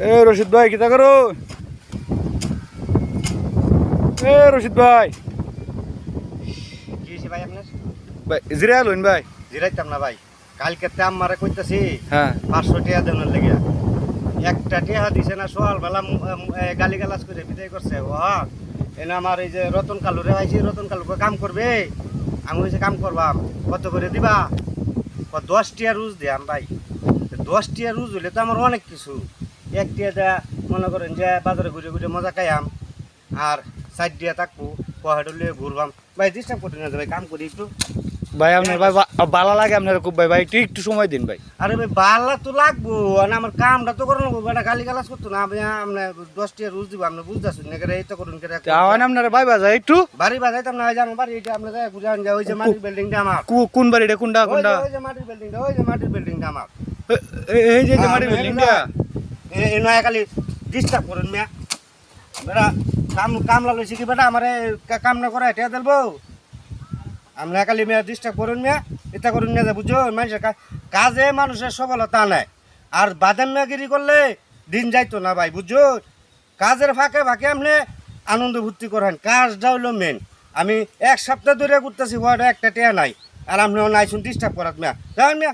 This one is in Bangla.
এ রশিদ ভাই কিতা করো? এ রশিদ ভাই কি হয়েছে ভাই আপনার? ভাই জিরা লইন ভাই। জিরাইতাম না ভাই, কালকে আমারে কইতাছি হ্যাঁ 500 টাকা দেওয়ার লেগে একটা টাকা দিছে না, সকালবেলা গালি গালাজ করে বিদায় করছে। ও এনে আমার এই যে রতন কালুরে আইছি, রতন কালুকে কাম করবে, আমি হয়েছে কাম করবাম, কত করে দিবা? 10 টাকা রুজ দিয়াম ভাই। 10 টাকা রুজ হইলে তো আমার অনেক কিছু। 1 টাকা দেয়া মনে করেন যে বাজারে ঘুরে ঘুরে মজা খাইয়াম, আর 4 টাকা থাকবো পহেড লিয়ে ঘুরবাম। ভাই ডিস্টার্ব করতে না ভাই, কাম করি একটু। ভাই আপনার ভাই ভালো লাগে আপনার খুব ভাই। ভাই একটু একটু সময় দিন ভাই। আরে ভাই বালা তো লাগবো, আর আমার কামটা তো করে নেবো, বেটা গালি গালাজ করতো না। আপনি আপনার 10 টাকা রুজ দিব, আপনি বুঝতেছেন না, এই তো করুন কেন আওয়ান আপনার ভাই বাজা একটু বাড়ি বাজাইতাম না। ওই যে আমার বাড়ি, এটা আপনার ঘুরে আন, ওই যে মাটির বিল্ডিংটা আমার। কোন বাড়িটা কোনটা কোনটা? ওই যে মাটির বিল্ডিংটা, ওই যে মাটির বিল্ডিংটা আমার। এই যে মাটির বিল্ডিংটা। এই নয়া খালি ডিস্টার্ব করেন মিয়া বেটা। কামলা লইছি কি বেটা, আমারে কাম না করে এটা দেবো? আমরা খালি মেয়া ডিস্টার্ব করুন মিয়া, এটা করুন মিয়া, বুঝছো? মানুষের কাজে মানুষের সফলতা নাই, আর বাদাম মেয়াগিরি করলে দিন যাইতো না ভাই, বুঝছো? কাজের ফাঁকে ফাঁকে আপনি আনন্দ ভর্তি করেন, কাজটা হইলো মেন। আমি 1 সপ্তাহ ধরে করতেছি, একটা টেয়া নাই, আর আপনি নাইছুন ডিস্টার্ব করাত মিয়া। দেখেন মিয়া